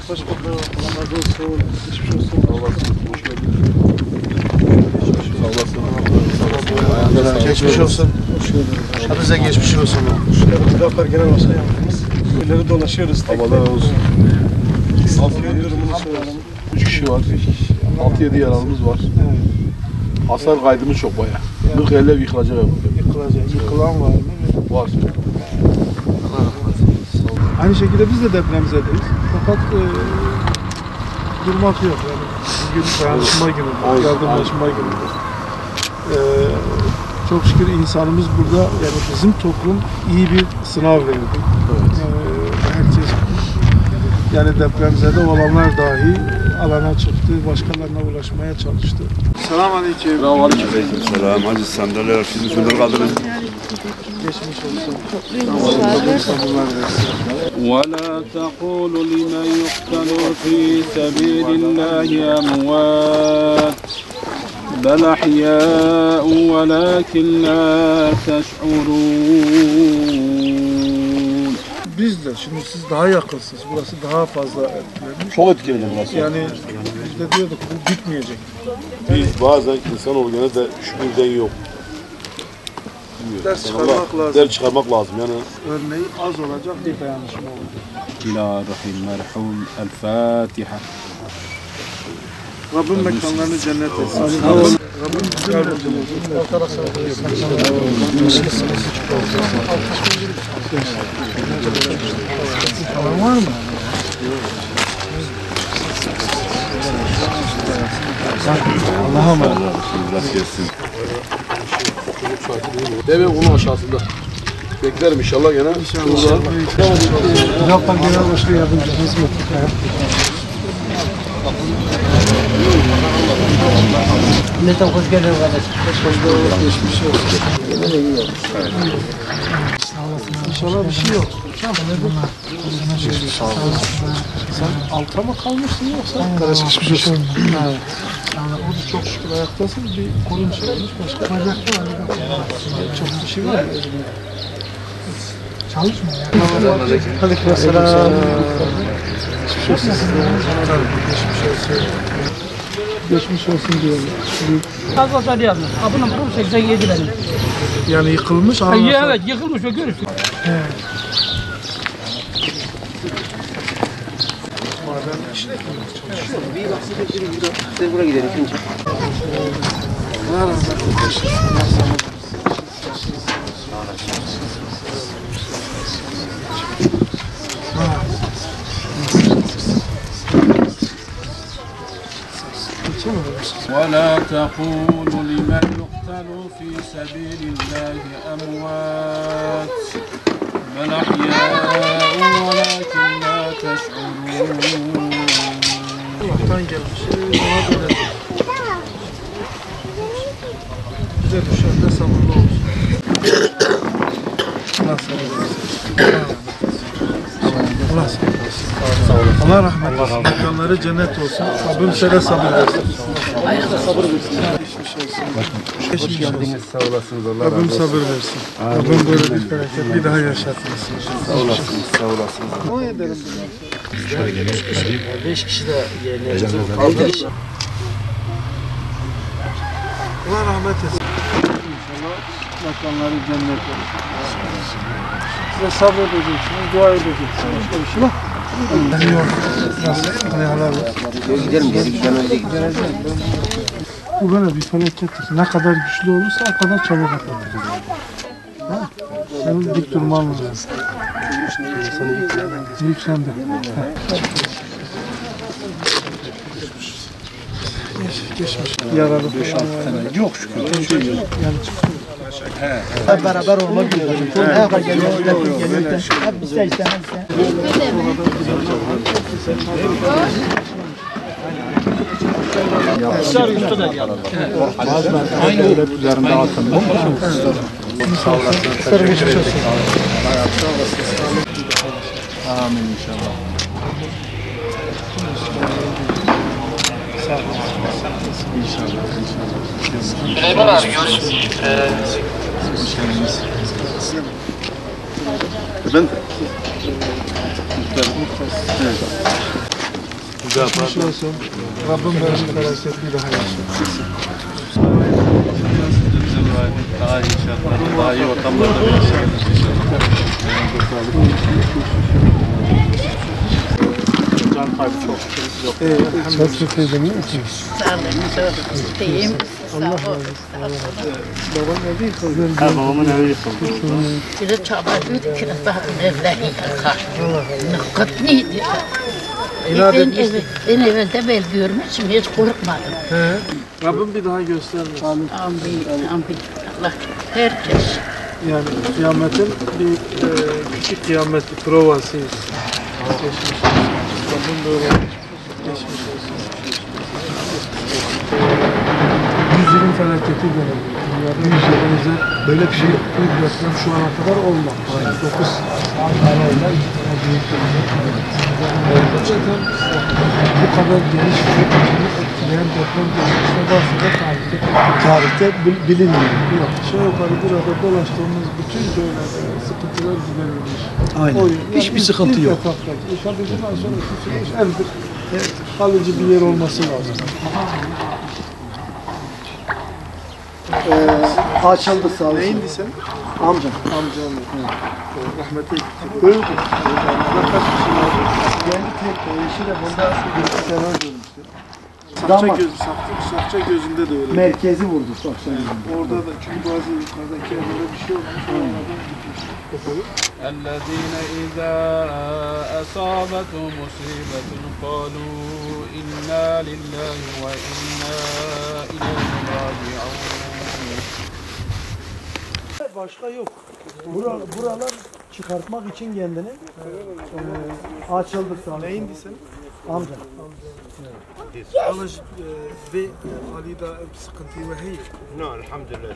Hoş bulduk. Allah razı olsun. Geçmiş olsun. Sağ olasın. Hoş geldin. Sağ olasın. Geçmiş olsun. Hepinize geçmiş olsun. Müdafaa Genel Başkan Yardımcımız. Köyleri dolaşıyoruz. Allah razı olsun. 3 kişi var. 6-7 yaralımız var. Hasar kaydımız çok bayağı. 40 elle yıkılacak ev. Yıkılan var mı? Var. Aynı şekilde biz de depremzedeyiz. Fakat durmak yok. Yani bugün dayanışma günüdür, yardımlaşma günüdür. Çok şükür insanımız burada, yani bizim toplum iyi bir sınav verdi. Evet. Herkes, yani depremzede olanlar dahi alana çıktı, başkalarına ulaşmaya çalıştı. Selamünaleyküm. Selam. Hacı sandalyeler sizin üstünde kaldırın. Geçmiş olsun. ولا تقولوا لمن يقتل في سبيل الله أموات بل أحياء ولكن لا تشعرون. Biz de, şimdi siz daha yakınsınız, burası daha fazla etkilenmiş. Çok etkiledi burası. Yani biz de diyorduk bu bitmeyecek. Biz bazen insanoğlu gene de şükürden yok. Ders çıkarmak lazım. Ders çıkarmak lazım yani. Örneği az olacak bir dayanışma oldu. إلى روح المرحوم الفاتحة. Rabbim mekanlarını cennet etsin. Rabbim yardımcı olsun. Falan var mı? Allah'a emanet. Rast gelsin. Deve bunun aşağısında. Beklerim inşallah gene. İnşallah. Müdafaa Genel Başkan Yardımcımız mı? Milletten hoş geldin kardeş. Geçmiş olsun. İnşallah bir şey yok. Sen alta mı kalmışsın yoksa? Kardeş geçmiş olsun. O da çok şükür ayaktasın. Bir kolun çıkmış başka. Çok bir şey var mı? Çalışmıyor ya. Hadi selam. Geçmiş olsun. Geçmiş olsun. Geçmiş olsun diyorum. Fazla yazmış. Abone olun 87 benim. Yani yıkılmış ama. Evet yıkılmış ve görürsün. Siz buraya gidelim ikinci. ولا تقولوا لمن يقتل في سبيل الله أموات بل أحياء ولكن لا تشعرون. Allah'tan gelmiş. Ona dönelim. Bize düşen de sabırlı olsun. Allah sabır versin. Allah sabır versin. Allah rahmet eylesin. Mekanları cennet olsun. Rabbim size sabır versin. Geçmiş olsun. Geçmiş olsun. Sağ olasınız. Allah Rabbim sabır versin. Rabbim böyle bir felaket bir daha yaşatmasın. Sağ olasınız. Sağ olasınız. Ne ederim? 5 kişi de yerine. Allah rahmet etsin. İnşallah mekanları cennet olur. Size sabredeceksiniz, dua edeceksiniz. Başka bir şey yok. Yok. Nasıl? Helal olsun. Gidelim gidelim. Bu böyle bir felakettir. Ne kadar güçlü olursa o kadar çabuk atlatır. Senin dik durman lazım. Yüklendi. Geçmiş. Yaralı. 5-6 tane. Yok şükür. Yani çıktı. Hep beraber olmak üzere. Ne kadar geliyor? Hep bizde işte. Dışarı üstte de geldi. Aynı üzerinde atın. Sağ olasın. Geçmiş olsun. آمين إن شاء الله. Süleyman abi görüşürüz. Ben Geçmiş olsun. Rabbim böyle bereketli daha yaşasın. Daha iyi şartlarda, daha iyi ortamlarda birleşiriz inşallah. Can kaybı çok yok. Çok şükredin mi? Allah razı olsun. Baban evi yıkıldı. Babamın evi yıkıldı. Bir çabalıydı ki nasıl evleri yıkar. Nıkkıt neydi? Ben evde bel görmüşüm, hiç korkmadım. Rabbim bir daha göstermesin. Amin, amin. Allah herkes. Yani kıyametin bir küçük kıyamet provasıyız. Geçmiş olsun. Rabbim böyle geçmiş olsun. 100 yılın felaketi gelebilir. Dünyada 100 yılımızda böyle bir şey yok. Bir deprem şu ana kadar olmamış. 9 arayla büyük gerçekten bu kadar geniş ve etkileyen deprem geçmişte varsa da tarihte bilinmiyor. Yok. Aşağı yukarı burada dolaştığımız bütün köylerde sıkıntılar giderilmiş. Aynen. Hiçbir sıkıntı yok. İnşallah bundan sonraki süreç evdir. Kalıcı bir yer olması lazım. Açıldı sağ olsun. Neyindi sen? Amcam. Amcam. Rahmetli gitti. Öldü. Kendi tek işi de burada bir sene ölmüştü. Sakça gözünde de öyle. Merkezi vurdu Sakça. Orada da çünkü bazı yukarıdaki evlere bir şey olmuş. Oralardan gitmiş. الذين إذا أصابتهم مصيبة قالوا إنا لله وإنا إليه راجعون. Başka yok. Buralar çıkartmak için kendini açıldı sağ olsun. Neyindi sen? Amcam. Alış ve Ali da sıkıntı ve hayır. No, elhamdülillah.